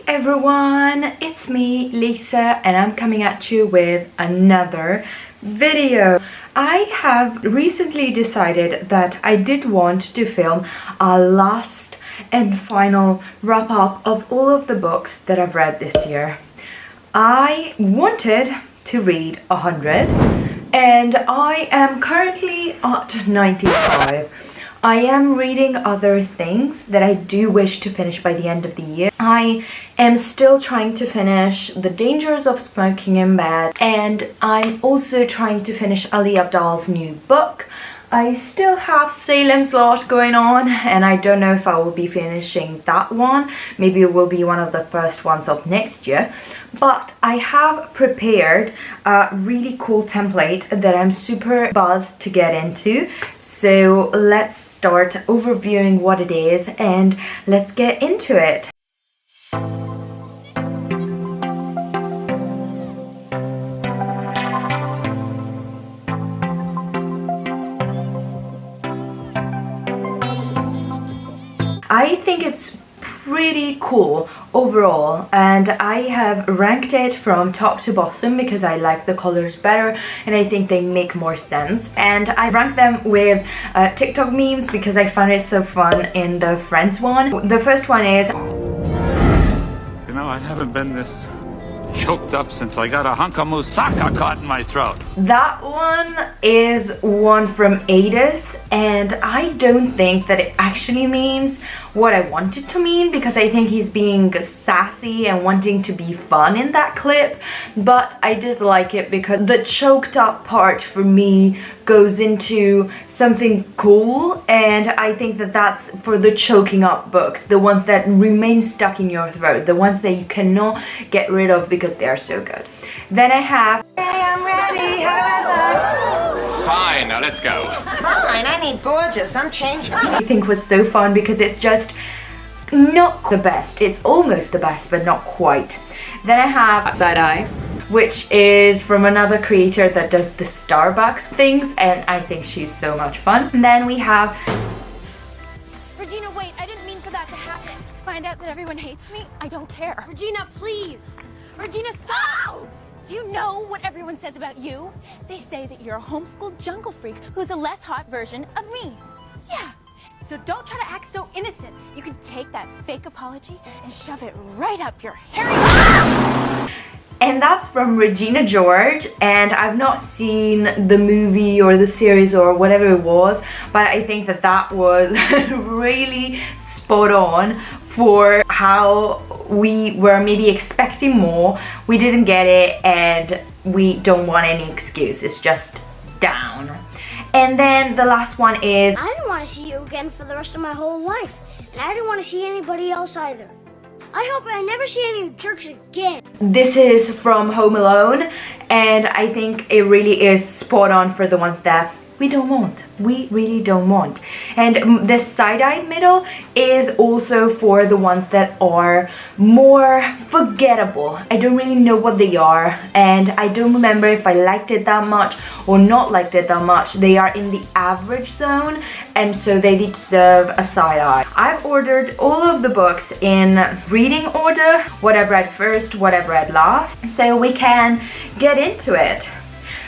everyone, it's me, Lisa, and I'm coming at you with another video. I have recently decided that I did want to film a last and final wrap up of all of the books that I've read this year. I wanted to read 100 and I am currently at 95. I am reading other things that I do wish to finish by the end of the year. I am still trying to finish The Dangers of Smoking in Bed, and I'm also trying to finish Ali Abdaal's new book. I still have Salem's Lot going on, and I don't know if I will be finishing that one. Maybe it will be one of the first ones of next year. But I have prepared a really cool template that I'm super buzzed to get into. So let's start overviewing what it is and let's get into it. I think it's pretty cool overall, and I have ranked it from top to bottom because I like the colors better and I think they make more sense, and I ranked them with TikTok memes because I found it so fun in the Friends one. The first one is, you know, I haven't been this choked up since I got a hunk of moussaka caught in my throat. That one is one from Adis, and I don't think that it actually means what I want it to mean, because I think he's being sassy and wanting to be fun in that clip, but I did like it because the choked up part for me goes into something cool, and I think that that's for the choking up books, the ones that remain stuck in your throat, the ones that you cannot get rid of because they are so good. Then I have, Hey, I'm ready. How do I look? Fine, now let's go. Fine, I need gorgeous. I'm changing. I think was so fun because it's just not the best. It's almost the best, but not quite. Then I have Side Eye, which is from another creator that does the Starbucks things, and I think she's so much fun. And then we have Regina, wait, I didn't mean for that to happen. To find out that everyone hates me, I don't care. Regina, please. Regina, stop! Do you know what everyone says about you? They say that you're a homeschooled jungle freak who's a less hot version of me. Yeah, so don't try to act so innocent. You can take that fake apology and shove it right up your hairy... And that's from Regina George, and I've not seen the movie or the series or whatever it was, but I think that that was really spot on for how we were maybe expecting more. We didn't get it, and we don't want any excuse. It's just down. And then the last one is, I didn't want to see you again for the rest of my whole life, and I didn't want to see anybody else either. I hope I never see any jerks again. This is from Home Alone, and I think it really is spot on for the ones that we don't want. We really don't want. And this side-eye middle is also for the ones that are more forgettable. I don't really know what they are, and I don't remember if I liked it that much or not liked it that much. They are in the average zone, and so they deserve a side-eye. I've ordered all of the books in reading order, what I've read first, what I've read last, so we can get into it.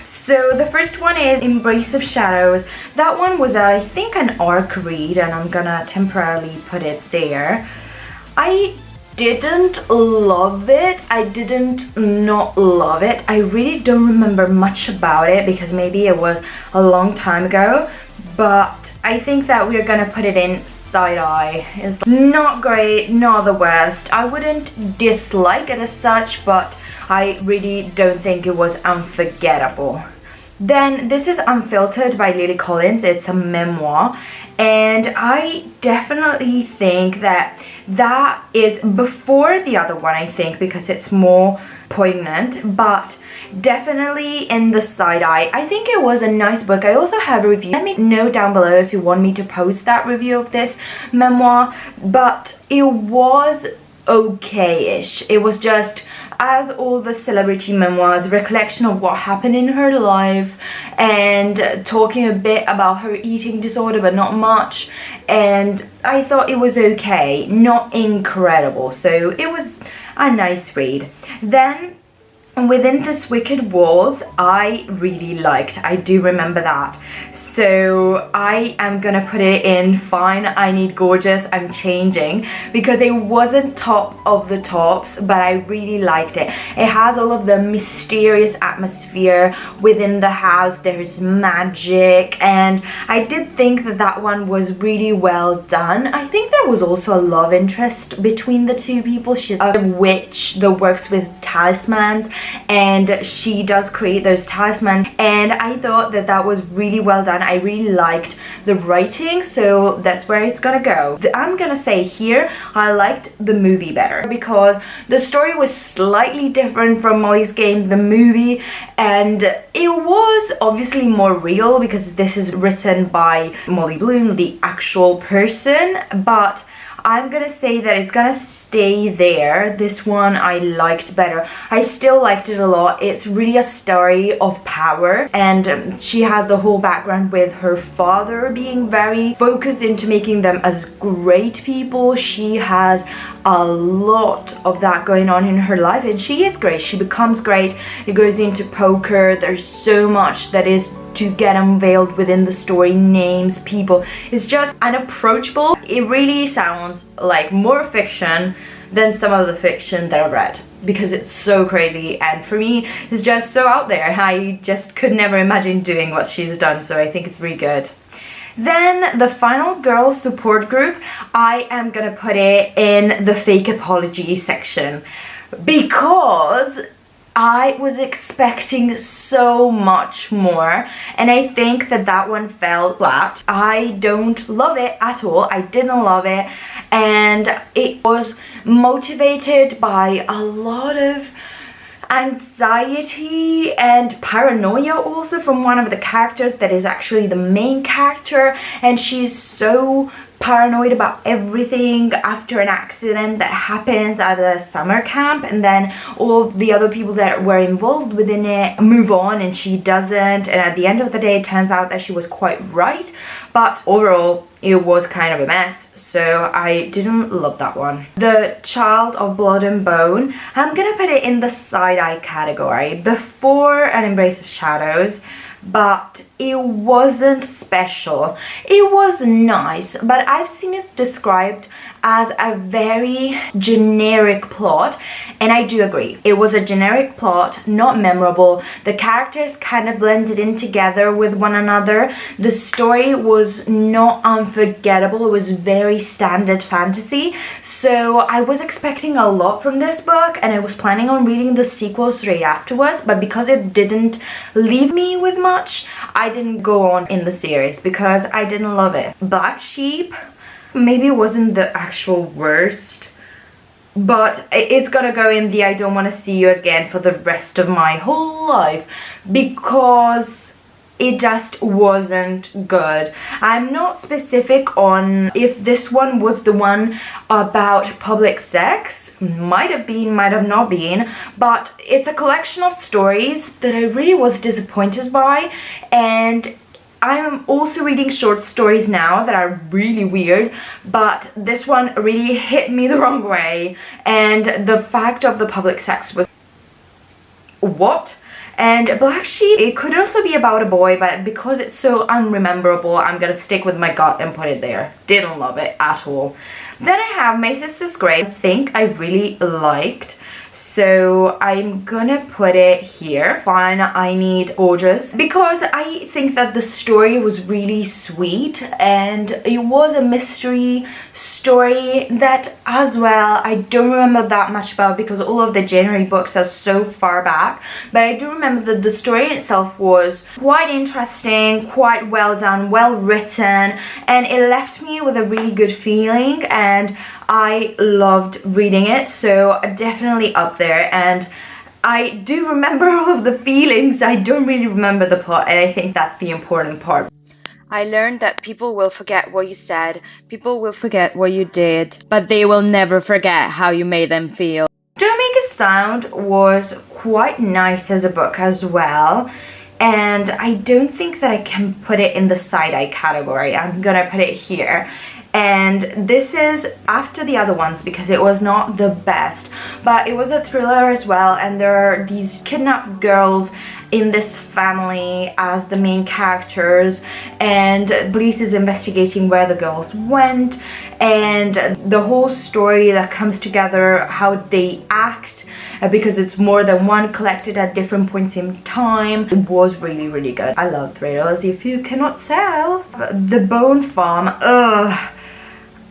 So the first one is Embrace of Shadows. That one was, I think, an arc read, and I'm gonna temporarily put it there. I didn't love it. I didn't not love it. I really don't remember much about it because maybe it was a long time ago, but I think that we're gonna put it in side eye. It's not great, not the worst. I wouldn't dislike it as such, but I really don't think it was unforgettable. Then this is Unfiltered by Lily Collins. It's a memoir, and I definitely think that that is before the other one, I think, because it's more poignant, but definitely in the side eye. I think it was a nice book. I also have a review. Let me know down below if you want me to post that review of this memoir, but it was okay-ish. It was just, as all the celebrity memoirs, recollection of what happened in her life and talking a bit about her eating disorder, but not much. And I thought it was okay, not incredible. So it was a nice read. Then Within This Wicked Walls, I really liked. I do remember that. So I am gonna put it in fine. I need gorgeous. I'm changing because it wasn't top of the tops, but I really liked it. It has all of the mysterious atmosphere within the house. There's magic, and I did think that that one was really well done. I think there was also a love interest between the two people. She's a witch that works with talismans, and she does create those talismans, and I thought that that was really well done. I really liked the writing, so that's where it's gonna go. I'm gonna say here I liked the movie better because the story was slightly different from Molly's Game, the movie, and it was obviously more real because this is written by Molly Bloom, the actual person, but I'm gonna say that it's gonna stay there. This one I liked better. I still liked it a lot. It's really a story of power, and she has the whole background with her father being very focused into making them as great people. She has a lot of that going on in her life, and she is great. She becomes great. It goes into poker. There's so much that is to get unveiled within the story, names, people. It's just unapproachable. It really sounds like more fiction than some of the fiction that I've read because it's so crazy, and for me it's just so out there. I just could never imagine doing what she's done, so I think it's really good. Then the final girls support group, I am gonna put it in the fake apology section because I was expecting so much more, and I think that that one fell flat. I don't love it at all. I didn't love it, and it was motivated by a lot of anxiety and paranoia also from one of the characters that is actually the main character, and she's so paranoid about everything after an accident that happens at a summer camp, and then all the other people that were involved within it move on and she doesn't, and at the end of the day it turns out that she was quite right, but overall it was kind of a mess, so I didn't love that one. The Child of Blood and Bone, I'm gonna put it in the side-eye category before An Embrace of Shadows, but it wasn't special. It was nice, but I've seen it described as a very generic plot, and I do agree. It was a generic plot, not memorable. The characters kind of blended in together with one another. The story was not unforgettable. It was very standard fantasy, so I was expecting a lot from this book, and I was planning on reading the sequel straight afterwards, but because it didn't leave me with much, I didn't go on in the series because I didn't love it. Black Sheep, maybe it wasn't the actual worst, but it's gonna go in the I don't want to see you again for the rest of my whole life because it just wasn't good. I'm not specific on if this one was the one about public sex. Might have been, might have not been, but it's a collection of stories that I really was disappointed by, and I'm also reading short stories now that are really weird, but this one really hit me the wrong way, and the fact of the public sex was what? And Black Sheep, it could also be about a boy, but because it's so unrememberable, I'm gonna stick with my gut and put it there. Didn't love it at all. Then I have My Sister's Grave. I think I really liked, so I'm gonna put it here. Fine, I need gorgeous, because I think that the story was really sweet, and it was a mystery story that as well I don't remember that much about because all of the January books are so far back, but I do remember that the story itself was quite interesting, quite well done, well written, and it left me with a really good feeling, and I loved reading it, so definitely up there. And I do remember all of the feelings. I don't really remember the plot, and I think that's the important part. I learned that people will forget what you said, people will forget what you did, but they will never forget how you made them feel. Don't Make a Sound was quite nice as a book as well, and I don't think that I can put it in the side-eye category. I'm gonna put it here. And this is after the other ones because it was not the best, but it was a thriller as well, and there are these kidnapped girls in this family as the main characters, and police is investigating where the girls went, and the whole story that comes together, how they act, because it's more than one collected at different points in time. It was really, really good. I love thrillers, if you cannot tell. The Bone Farm,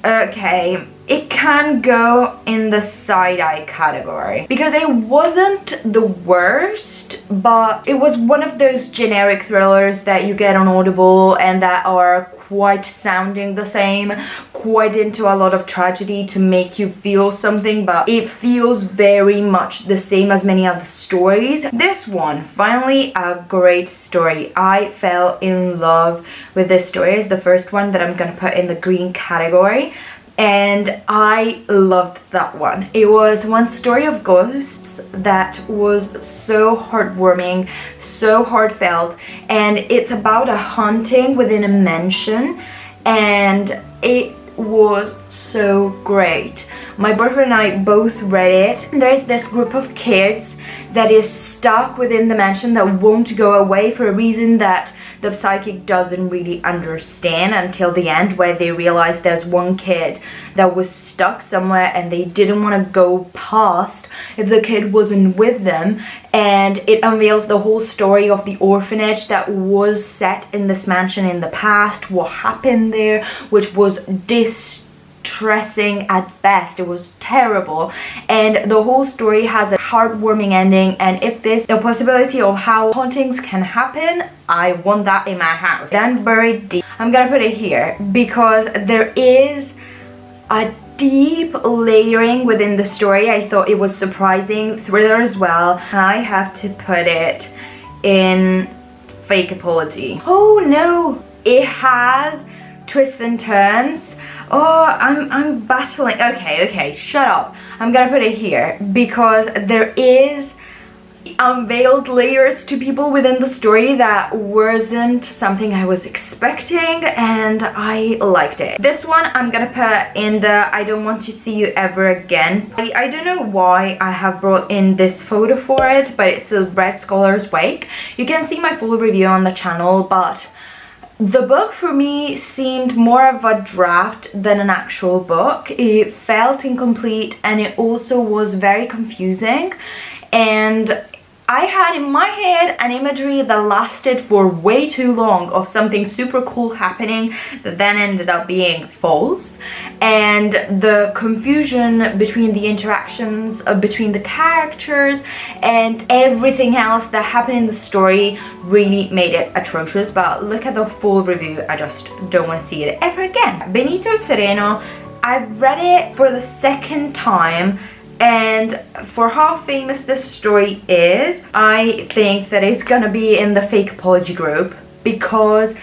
okay, it can go in the side-eye category because it wasn't the worst, but it was one of those generic thrillers that you get on Audible and that are quite sounding the same, quite into a lot of tragedy to make you feel something, but it feels very much the same as many other stories. This one, finally a great story. I fell in love with this story. It's the first one that I'm gonna put in the green category, and I loved that one. It was one story of ghosts that was so heartwarming, so heartfelt, and it's about a haunting within a mansion, and it was so great. My boyfriend and I both read it. There's this group of kids that is stuck within the mansion that won't go away for a reason that the psychic doesn't really understand until the end, where they realize there's one kid that was stuck somewhere and they didn't want to go past if the kid wasn't with them, and it unveils the whole story of the orphanage that was set in this mansion in the past, what happened there, which was distressing at best. It was terrible, and the whole story has a heartwarming ending, and if there's a possibility of how hauntings can happen, I want that in my house. Then buried deep, I'm gonna put it here because there is a deep layering within the story. I thought it was surprising. Thriller as well. I have to put it in fake apology. Oh no, it has twists and turns. Oh, I'm battling. Okay, shut up. I'm gonna put it here because there is unveiled layers to people within the story that wasn't something I was expecting, and I liked it. This one I'm gonna put in the I don't want to see you ever again. I don't know why I have brought in this photo for it, but it's the Red Scholar's Wake. You can see my full review on the channel, but the book for me seemed more of a draft than an actual book. It felt incomplete, and it also was very confusing, and I had in my head an imagery that lasted for way too long of something super cool happening that then ended up being false, and the confusion between the interactions between the characters and everything else that happened in the story really made it atrocious. But look at the full review. I just don't want to see it ever again. Benito Sereno, I've read it for the second time, and for how famous this story is, I think that it's gonna be in the fake apology group because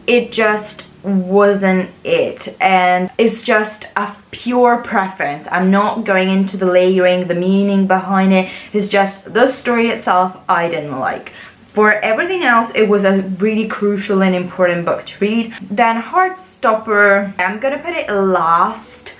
it just wasn't it, and it's just a pure preference. I'm not going into the layering, the meaning behind it. It's just the story itself I didn't like. For everything else, it was a really crucial and important book to read. Then Heartstopper, I'm gonna put it last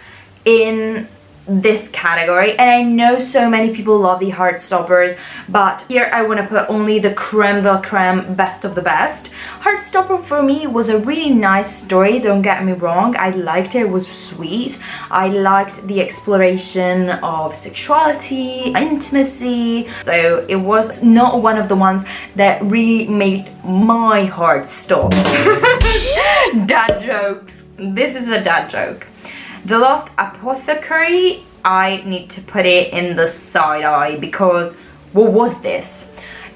in this category, and I know so many people love the Heartstoppers, but here I want to put only the creme de la creme, best of the best. Heartstopper for me was a really nice story, don't get me wrong. I liked it, it was sweet. I liked the exploration of sexuality, intimacy, so it was not one of the ones that really made my heart stop. Dad jokes. This is a dad joke. The Lost Apothecary, I need to put it in the side eye because what was this?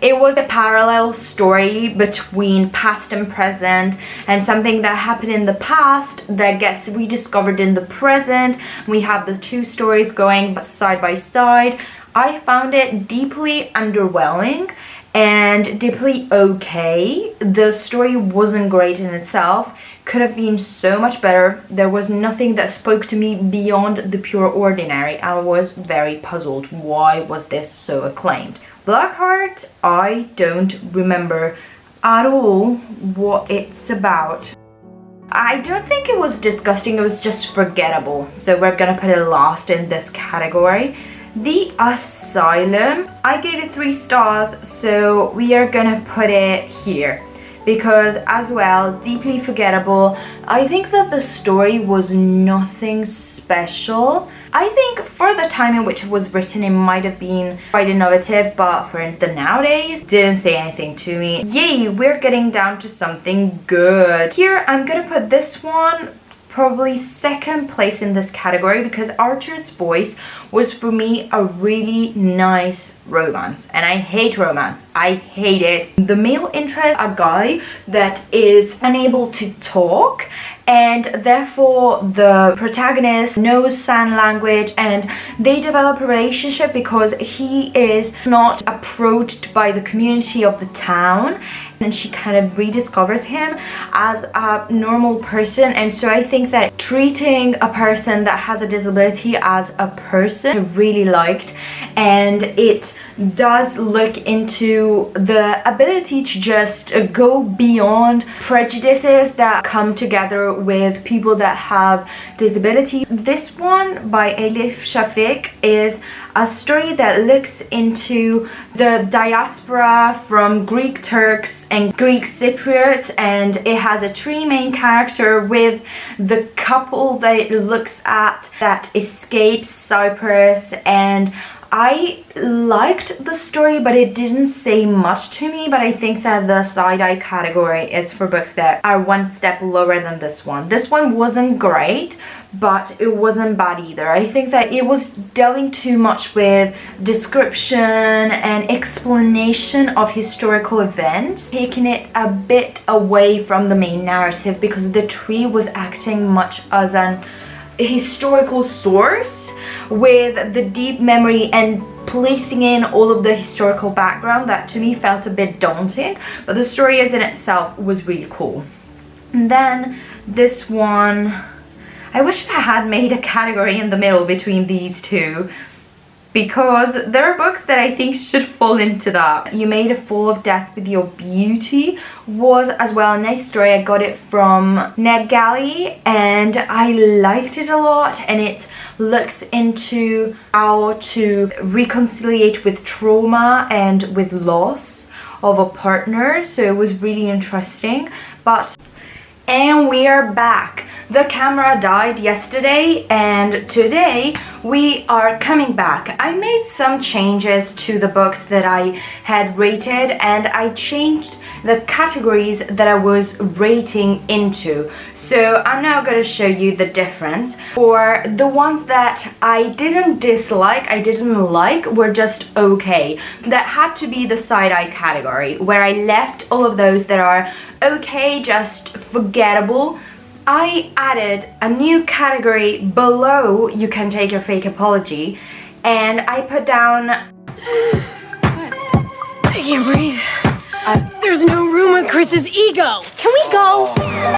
It was a parallel story between past and present, and something that happened in the past that gets rediscovered in the present. We have the two stories going side by side. I found it deeply underwhelming and deeply okay. The story wasn't great in itself, could have been so much better. There was nothing that spoke to me beyond the pure ordinary. I was very puzzled. Why was this so acclaimed? Blackheart, I don't remember at all what it's about. I don't think it was disgusting, it was just forgettable. So we're gonna put it last in this category. The Asylum, I gave it 3 stars, so we are gonna put it here. Because as well, deeply forgettable. I think that the story was nothing special. I think for the time in which it was written, it might have been quite innovative, but for the nowadays, didn't say anything to me. Yay, we're getting down to something good. Here, I'm gonna put this one probably second place in this category because Archer's Voice was for me a really nice romance, and I hate romance. I hate it. The male interest, a guy that is unable to talk, and therefore the protagonist knows sign language, and they develop a relationship because he is not approached by the community of the town, and she kind of rediscovers him as a normal person. And so I think that treating a person that has a disability as a person I really liked, and it does look into the ability to just go beyond prejudices that come together with people that have disability. This one by Elif Shafik is a story that looks into the diaspora from Greek Turks and Greek Cypriots, and it has a 3 main character with the couple that it looks at that escapes Cyprus. And I liked the story, but it didn't say much to me. But I think that the side-eye category is for books that are one step lower than this one. This one wasn't great, but it wasn't bad either. I think that it was delving too much with description and explanation of historical events, taking it a bit away from the main narrative because the tree was acting much as an historical source with the deep memory and placing in all of the historical background that to me felt a bit daunting, but the story as in itself was really cool. And then this one, I wish I had made a category in the middle between these two, because there are books that I think should fall into that. You Made a Fool of Death with Your Beauty was as well a nice story. I got it from NetGalley and I liked it a lot, and it looks into how to reconciliate with trauma and with loss of a partner, so it was really interesting. And we are back. The camera died yesterday and today we are coming back. I made some changes to the books that I had rated, and I changed the categories that I was rating into. So I'm now going to show you the difference. For the ones that I didn't dislike, I didn't like, were just okay. That had to be the side-eye category, where I left all of those that are okay, just forgettable. I added a new category below You Can Take Your Fake Apology, and I put down I can't breathe. There's no room in Chris's ego. Can we go?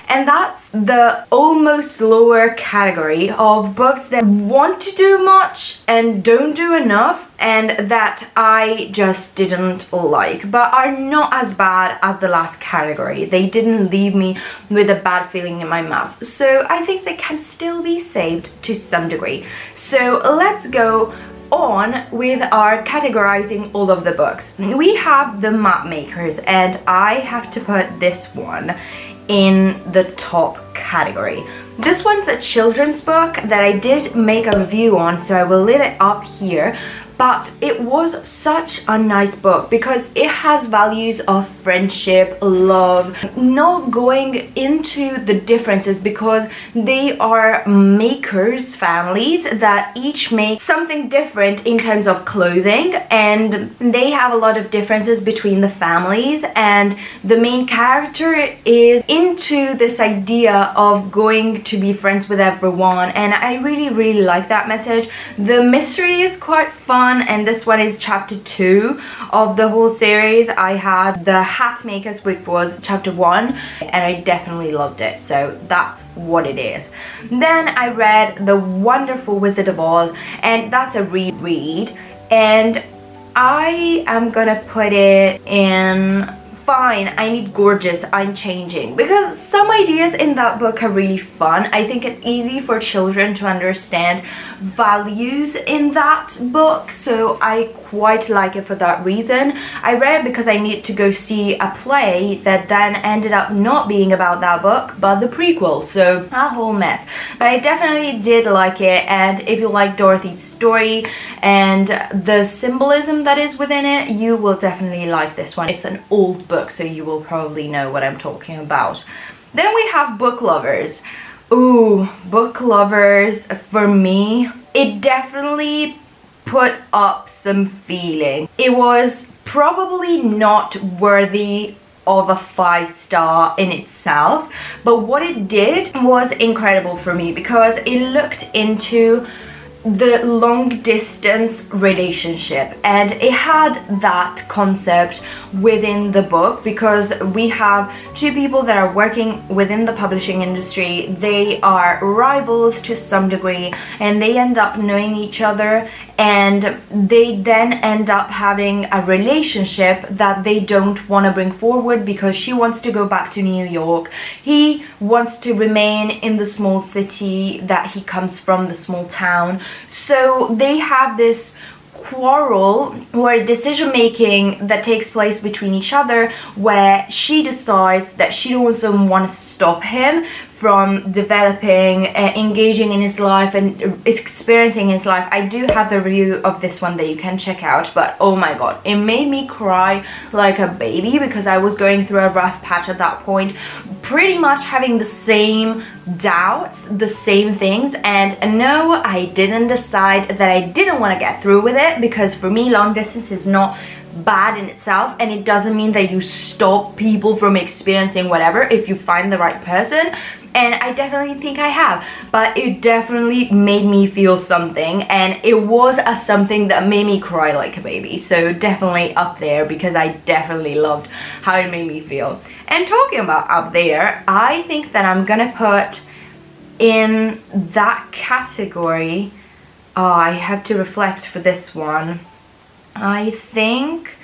And that's the almost lower category of books that want to do much and don't do enough, and that I just didn't like, but are not as bad as the last category. They didn't leave me with a bad feeling in my mouth, so I think they can still be saved to some degree. So let's go on with our categorizing all of the books. We have the map makers, and I have to put this one in the top category. This one's a children's book that I did make a review on, so I will leave it up here. But it was such a nice book because it has values of friendship, love, not going into the differences, because they are makers, families that each make something different in terms of clothing, and they have a lot of differences between the families, and the main character is into this idea of going to be friends with everyone, and I really like that message. The mystery is quite fun, and this one is chapter 2 of the whole series. I had the Hat Makers, which was chapter 1, and I definitely loved it, so that's what it is. Then I read The Wonderful Wizard of Oz, and that's a reread, and I am gonna put it in fine, I need gorgeous, I'm changing. Because some ideas in that book are really fun. I think it's easy for children to understand values in that book, so I quite like it for that reason. I read it because I needed to go see a play that then ended up not being about that book, but the prequel, so a whole mess. But I definitely did like it, and if you like Dorothy's story and the symbolism that is within it, you will definitely like this one. It's an old book, so you will probably know what I'm talking about. Then we have Book Lovers. Ooh, Book Lovers, for me, it definitely put up some feeling. It was probably not worthy of a 5-star in itself, but what it did was incredible for me because it looked into the long distance relationship, and it had that concept within the book because we have two people that are working within the publishing industry. They are rivals to some degree, and they end up knowing each other, and they then end up having a relationship that they don't want to bring forward because she wants to go back to New York, he wants to remain in the small city that he comes from, the small town. So they have this quarrel or decision making that takes place between each other, where she decides that she doesn't want to stop him from developing, engaging in his life and experiencing his life. I do have the review of this one that you can check out, but oh my god, it made me cry like a baby because I was going through a rough patch at that point, pretty much having the same doubts, the same things. And no, I didn't decide that I didn't want to get through with it, because for me long distance is not bad in itself, and it doesn't mean that you stop people from experiencing whatever if you find the right person. And I definitely think I have, but it definitely made me feel something, and it was a something that made me cry like a baby. So definitely up there, because I definitely loved how it made me feel. And talking about up there, I think that I'm gonna put in that category, I have to reflect for this one. I think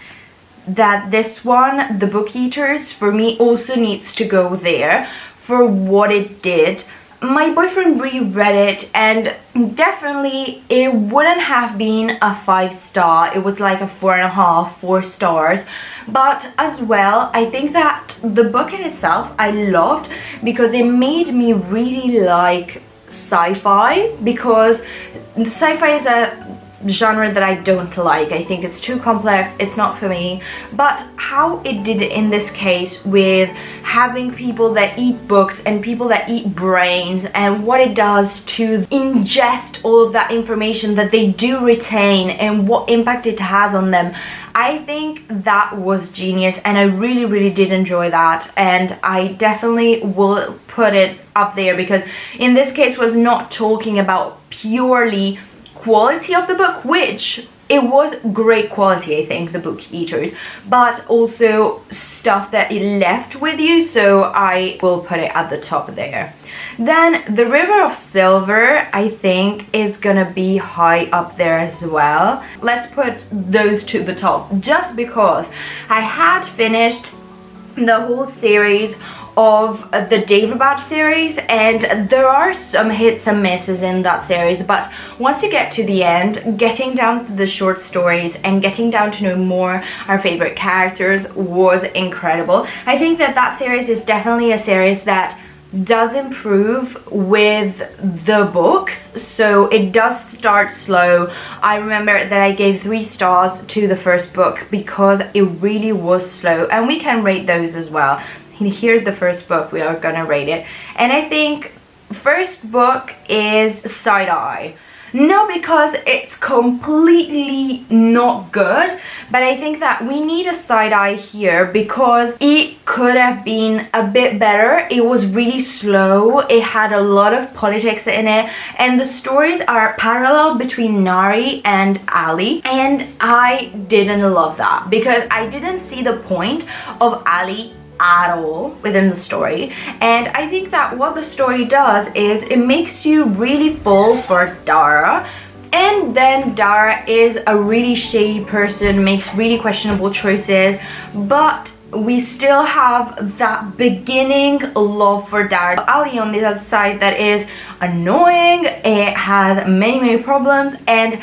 that this one, The Book Eaters, for me also needs to go there for what it did. My boyfriend reread it, and definitely it wouldn't have been a 5-star. It was like a 4.5, 4 stars. But as well, I think that the book in itself I loved because it made me really like sci-fi, because sci-fi is a genre that I don't like. I think it's too complex, it's not for me. But how it did it in this case with having people that eat books and people that eat brains, and what it does to ingest all of that information that they do retain and what impact it has on them, I think that was genius, and I really did enjoy that. And I definitely will put it up there because in this case was not talking about purely quality of the book, which it was great quality, I think, The Book Eaters, but also stuff that it left with you, so I will put it at the top there. Then The River of Silver, I think, is gonna be high up there as well. Let's put those to the top, just because I had finished the whole series of the Daverbad series, and there are some hits and misses in that series, but once you get to the end, getting down to the short stories and getting down to know more our favorite characters was incredible. I think that that series is definitely a series that does improve with the books, so it does start slow. I remember that I gave 3 stars to the first book because it really was slow, and we can rate those as well. Here's the first book, we are gonna rate it, and I think first book is Side Eye. Not because it's completely not good, but I think that we need a side eye here because it could have been a bit better. It was really slow, it had a lot of politics in it, and the stories are parallel between Nari and Ali, and I didn't love that because I didn't see the point of Ali at all within the story. And I think that what the story does is it makes you really fall for Dara, and then Dara is a really shady person, makes really questionable choices, but we still have that beginning love for Derek. Ali on the other side that is annoying, it has many problemums, and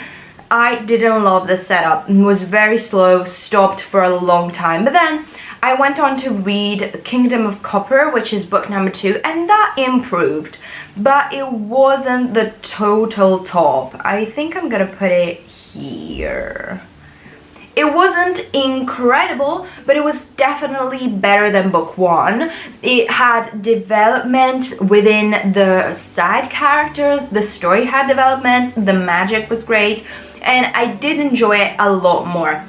I didn't love the setup. It was very slow, stopped for a long time. But then I went on to read Kingdom of Copper, which is book number 2, and that improved. But it wasn't the total top. I think I'm gonna put it here. It wasn't incredible, but it was definitely better than book 1. It had development within the side characters, the story had developments, the magic was great, and I did enjoy it a lot more.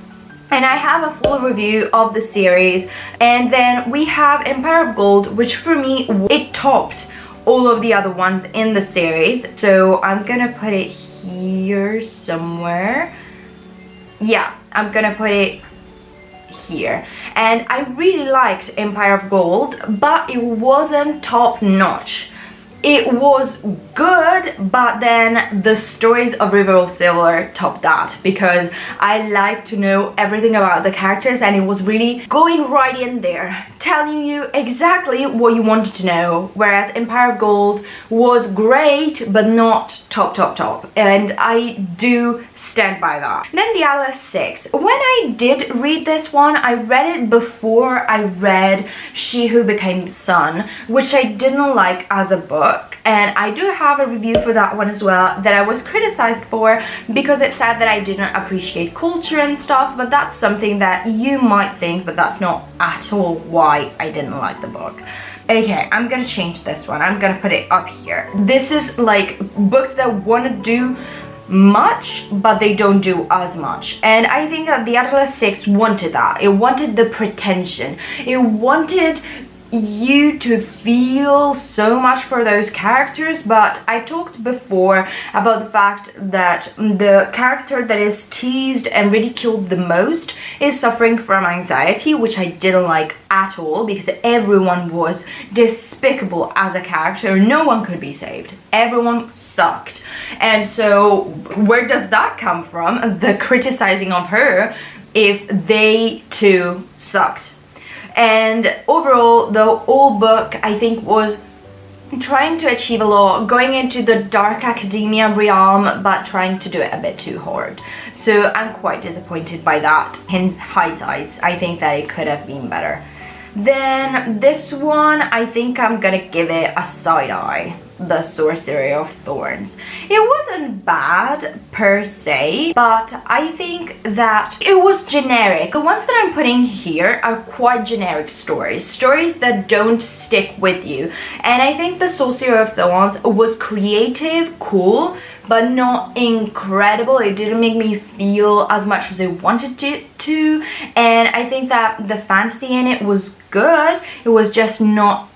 And I have a full review of the series. And then we have Empire of Gold, which for me, it topped all of the other ones in the series. So I'm gonna put it here somewhere. Yeah, I'm gonna put it here. And I really liked Empire of Gold, but it wasn't top notch. It was good, but then the stories of River of Silver topped that, because I like to know everything about the characters, and it was really going right in there, telling you exactly what you wanted to know, whereas Empire of Gold was great, but not top, and I do stand by that. Then the Atlas 6. When I did read this one, I read it before I read She Who Became the Sun, which I didn't like as a book. And I do have a review for that one as well that I was criticized for because it said that I didn't appreciate culture and stuff, but that's something that you might think, but that's not at all why I didn't like the book. Okay, I'm gonna change this one. I'm gonna put it up here. This is like books that want to do much, but they don't do as much. And I think that the Atlas 6 wanted that. It wanted the pretension. It wanted you to feel so much for those characters, but I talked before about the fact that the character that is teased and ridiculed the most is suffering from anxiety, which I didn't like at all, because everyone was despicable as a character. No one could be saved. Everyone sucked. And so where does that come from? The criticizing of her if they too sucked. And overall, the whole book, I think, was trying to achieve a lot, going into the dark academia realm, but trying to do it a bit too hard. So I'm quite disappointed by that. In hindsight, I think that it could have been better. Then this one, I think I'm gonna give it a side eye. The Sorcery of Thorns. It wasn't bad per se, but I think that it was generic. The ones that I'm putting here are quite generic stories that don't stick with you. And I think the Sorcery of Thorns was creative, cool, but not incredible. It didn't make me feel as much as I wanted to. And I think that the fantasy in it was good. It was just not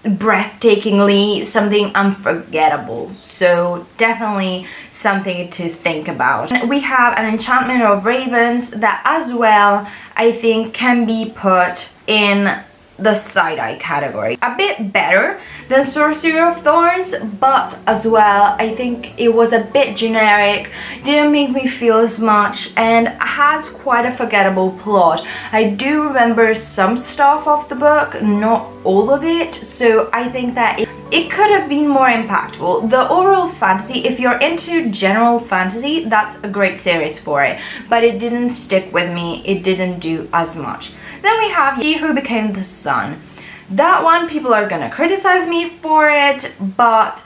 breathtakingly something unforgettable. So definitely something to think about. We have an Enchantment of Ravens that as well I think can be put in the side-eye category. A bit better than Sorcery of Thorns, but as well I think it was a bit generic, didn't make me feel as much, and has quite a forgettable plot. I do remember some stuff of the book, not all of it, so I think that it could have been more impactful. The overall fantasy, if you're into general fantasy, that's a great series for it, but it didn't stick with me, it didn't do as much. Then we have She Who Became the Sun. That one, people are gonna criticize me for it, but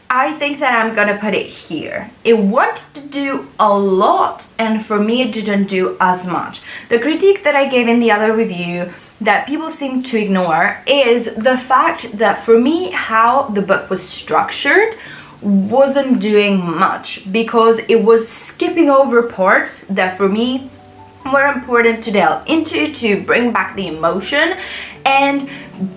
I think that I'm gonna put it here. It wanted to do a lot, and for me it didn't do as much. The critique that I gave in the other review that people seem to ignore is the fact that for me how the book was structured wasn't doing much, because it was skipping over parts that for me were important to delve into to bring back the emotion, and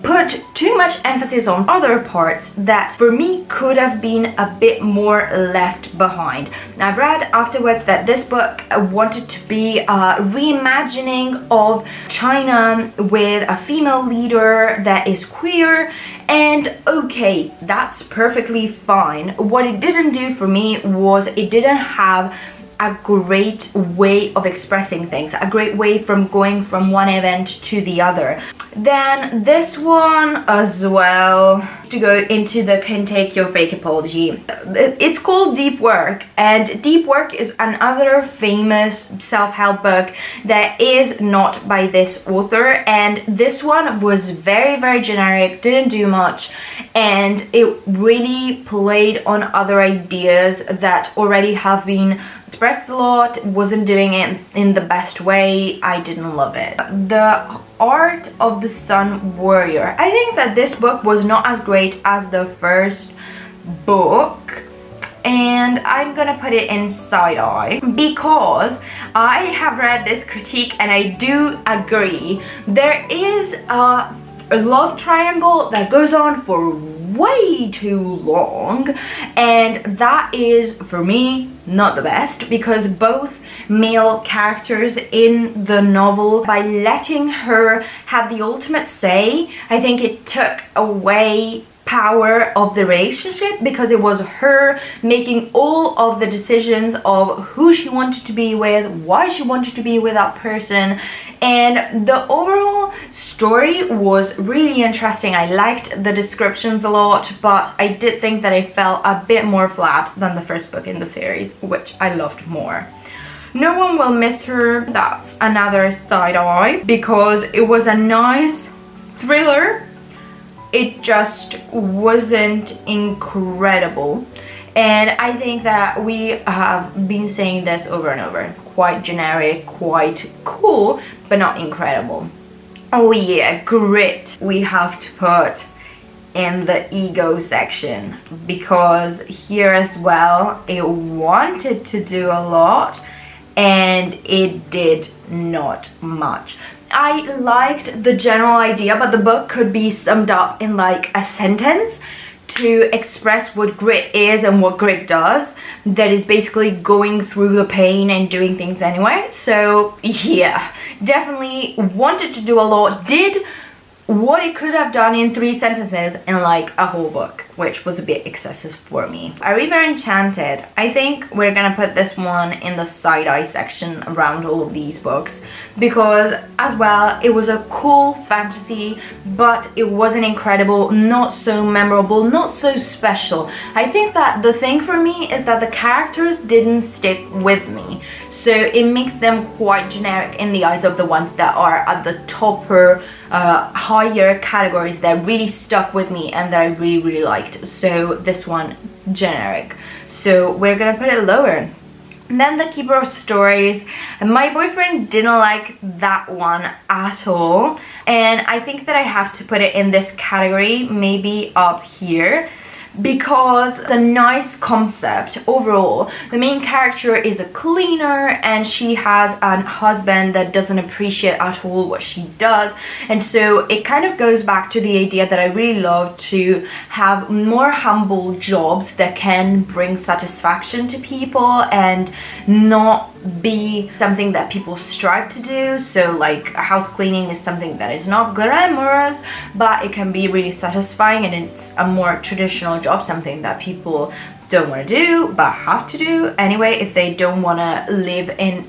put too much emphasis on other parts that for me could have been a bit more left behind. Now, I've read afterwards that this book wanted to be a reimagining of China with a female leader that is queer, and okay, that's perfectly fine. What it didn't do for me was it didn't have a great way of expressing things, a great way from going from one event to the other. Then this one as well, to go into the Can Take Your Fake Apology. It's called Deep Work, and Deep Work is another famous self-help book that is not by this author, and this one was very generic, didn't do much, and it really played on other ideas that already have been expressed a lot, wasn't doing it in the best way. I didn't love it. The Art of the Sun Warrior. I think that this book was not as great as the first book, and I'm gonna put it in side eye because I have read this critique and I do agree. There is a love triangle that goes on for way too long, and that is, for me, not the best, because both male characters in the novel, by letting her have the ultimate say, I think it took away power of the relationship, because it was her making all of the decisions of who she wanted to be with, why she wanted to be with that person, and the overall story was really interesting. I liked the descriptions a lot, but I did think that it fell a bit more flat than the first book in the series, which I loved more. No One Will Miss Her, that's another side eye, because it was a nice thriller. It just wasn't incredible, and I think that we have been saying this over and over. Quite generic, quite cool, but not incredible. Oh yeah, Grit we have to put in the ego section, because here as well it wanted to do a lot and it did not much. I liked the general idea, but the book could be summed up in like a sentence to express what grit is and what grit does. That is basically going through the pain and doing things anyway. So yeah, definitely wanted to do a lot, did what it could have done in 3 sentences in like a whole book, which was a bit excessive for me. A River Enchanted, I think we're gonna put this one in the side-eye section around all of these books, because as well, it was a cool fantasy, but it wasn't incredible, not so memorable, not so special. I think that the thing for me is that the characters didn't stick with me, so it makes them quite generic in the eyes of the ones that are at the topper, higher categories that really stuck with me and that I really liked. So this one, generic. So we're gonna put it lower. And then The Keeper of Stories. My boyfriend didn't like that one at all, and I think that I have to put it in this category, maybe up here, because it's a nice concept overall. The main character is a cleaner and she has a husband that doesn't appreciate at all what she does, and so it kind of goes back to the idea that I really love to have more humble jobs that can bring satisfaction to people and not be something that people strive to do. So like house cleaning is something that is not glamorous, but it can be really satisfying, and it's a more traditional job, something that people don't want to do but have to do anyway if they don't want to live in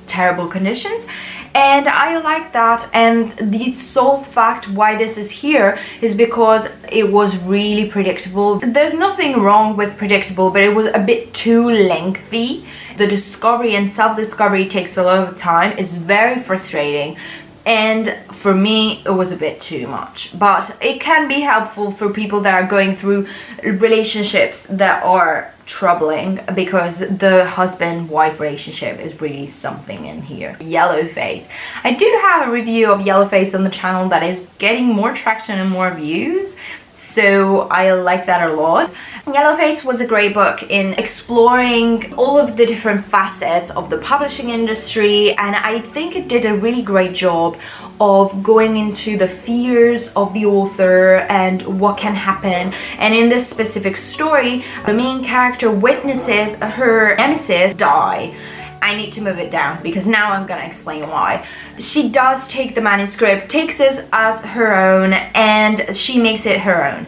terrible conditions. And I like that, and the sole fact why this is here is because it was really predictable. There's nothing wrong with predictable, but it was a bit too lengthy. The discovery and self-discovery takes a lot of time. It's very frustrating, and for me it was a bit too much, but it can be helpful for people that are going through relationships that are troubling, because the husband-wife relationship is really something in here. Yellowface. I do have a review of Yellowface on the channel that is getting more traction and more views, so I like that a lot. Yellowface was a great book in exploring all of the different facets of the publishing industry, and I think it did a really great job of going into the fears of the author and what can happen. And in this specific story, the main character witnesses her nemesis die. I need to move it down because now I'm gonna explain why. She does take the manuscript, takes it as her own, and she makes it her own.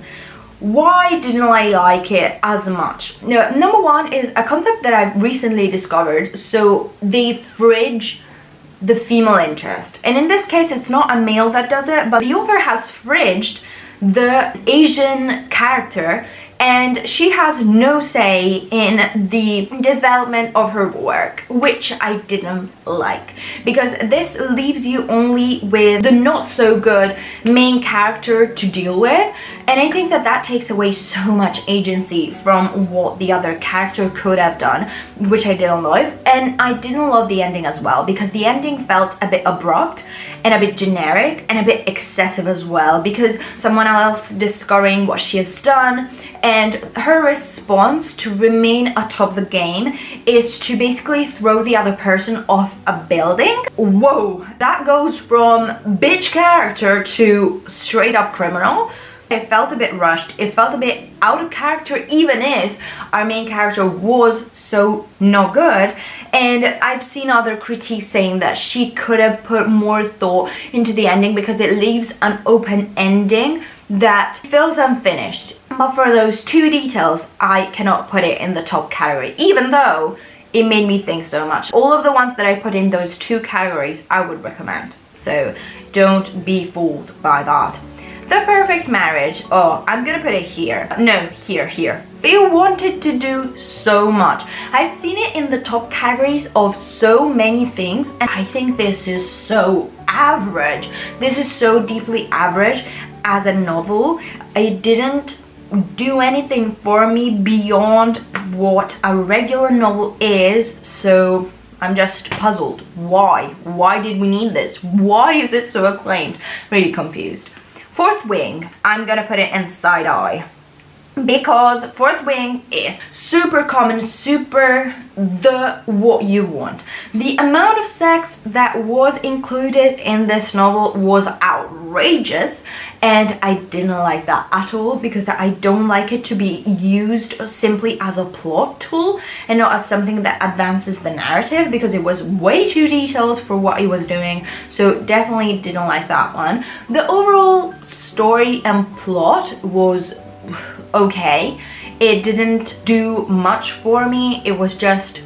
Why didn't I like it as much? No, number one is a concept that I've recently discovered. So they fridge the female interest, and in this case it's not a male that does it, but the author has fridged the Asian character, and she has no say in the development of her work, which I didn't like, because this leaves you only with the not so good main character to deal with, and I think that that takes away so much agency from what the other character could have done, which I didn't love. And I didn't love the ending as well, because the ending felt a bit abrupt and a bit generic and a bit excessive as well, because someone else discovering what she has done, and her response to remain atop the game is to basically throw the other person off a building. Whoa, that goes from bitch character to straight up criminal. It felt a bit rushed, it felt a bit out of character, even if our main character was so not good. And I've seen other critiques saying that she could have put more thought into the ending, because it leaves an open ending that feels unfinished. But for those two details, I cannot put it in the top category, even though it made me think so much. All of the ones that I put in those two categories, I would recommend. So don't be fooled by that. The Perfect Marriage, oh, I'm gonna put it here. No, here. It wanted to do so much. I've seen it in the top categories of so many things, and I think this is so average. This is so deeply average as a novel. It didn't do anything for me beyond what a regular novel is, so I'm just puzzled. Why? Why did we need this? Why is it so acclaimed? Really confused. Fourth Wing, I'm gonna put it in side eye, because Fourth Wing is super common, super what you want. The amount of sex that was included in this novel was outrageous, and I didn't like that at all, because I don't like it to be used simply as a plot tool and not as something that advances the narrative, because it was way too detailed for what it was doing. So definitely didn't like that one. The overall story and plot was okay. It didn't do much for me. It was just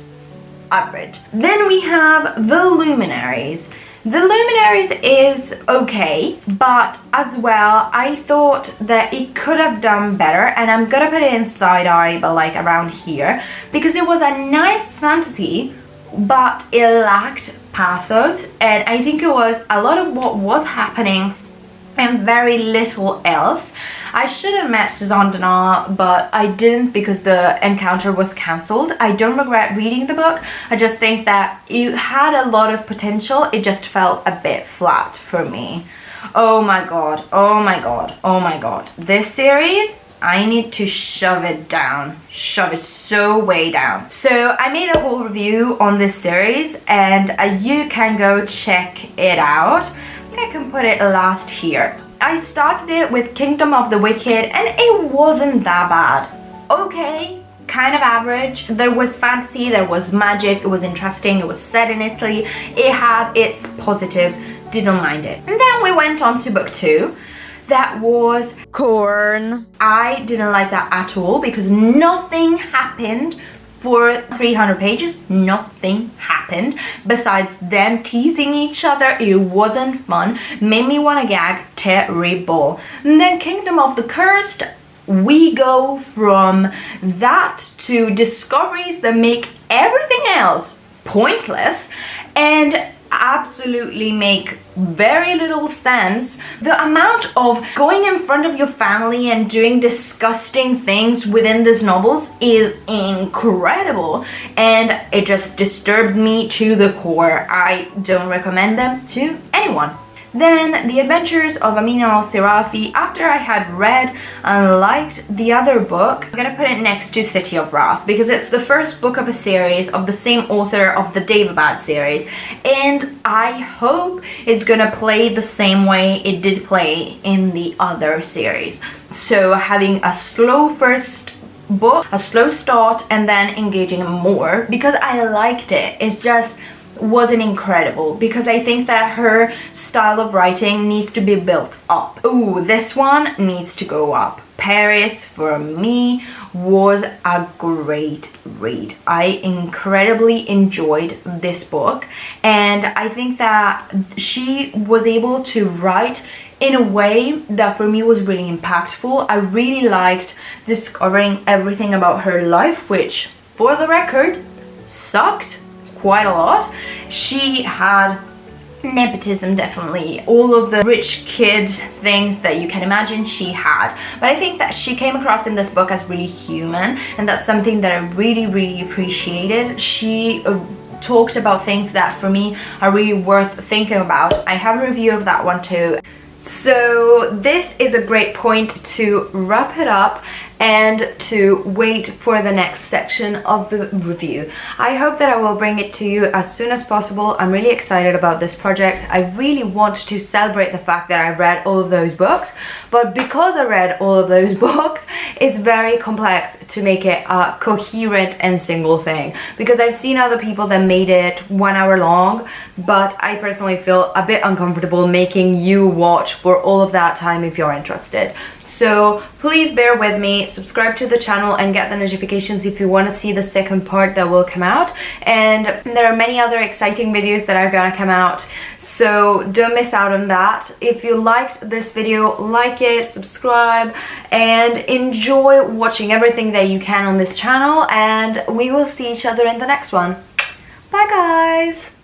average. Then we have The Luminaries. The Luminaries is okay, but as well, I thought that it could have done better, and I'm gonna put it in side eye, but like around here, because it was a nice fantasy, but it lacked pathos, and I think it was a lot of what was happening and very little else. I should have met Suzanne Denard, but I didn't, because the encounter was cancelled. I don't regret reading the book. I just think that it had a lot of potential. It just felt a bit flat for me. Oh my god, oh my god, oh my god. This series, I need to shove it down. Shove it so way down. So I made a whole review on this series, and you can go check it out. I think I can put it last here. I started it with Kingdom of the Wicked, and it wasn't that bad. Okay, kind of average. There was fantasy, there was magic, it was interesting, it was set in Italy, it had its positives, didn't mind it. And then we went on to book 2. That was Corn. I didn't like that at all, because nothing happened for 300 pages. Nothing happened besides them teasing each other. It wasn't fun, made me want to gag, terrible. And then Kingdom of the Cursed, we go from that to discoveries that make everything else pointless and absolutely make very little sense. The amount of going in front of your family and doing disgusting things within these novels is incredible, and it just disturbed me to the core. I don't recommend them to anyone. Then The Adventures of Amina al-Sirafi. After I had read and liked the other book, I'm gonna put it next to City of Brass, because it's the first book of a series of the same author of the Daevabad series, and I hope it's gonna play the same way it did play in the other series. So having a slow first book, a slow start, and then engaging more, because I liked it. It's just wasn't incredible, because I think that her style of writing needs to be built up. Ooh, this one needs to go up. Paris for me was a great read. I incredibly enjoyed this book, and I think that she was able to write in a way that for me was really impactful. I really liked discovering everything about her life, which for the record sucked quite a lot. She had nepotism, definitely, all of the rich kid things that you can imagine she had, but I think that she came across in this book as really human, and that's something that I really appreciated. She talked about things that for me are really worth thinking about. I have a review of that one too. So this is a great point to wrap it up and to wait for the next section of the review. I hope that I will bring it to you as soon as possible. I'm really excited about this project. I really want to celebrate the fact that I've read all of those books, but because I read all of those books, it's very complex to make it a coherent and single thing, because I've seen other people that made it 1 hour long, but I personally feel a bit uncomfortable making you watch for all of that time if you're interested. So please bear with me, subscribe to the channel and get the notifications if you want to see the second part that will come out. And there are many other exciting videos that are gonna come out, so don't miss out on that. If you liked this video, like it, subscribe, and enjoy watching everything that you can on this channel, and we will see each other in the next one. Bye guys!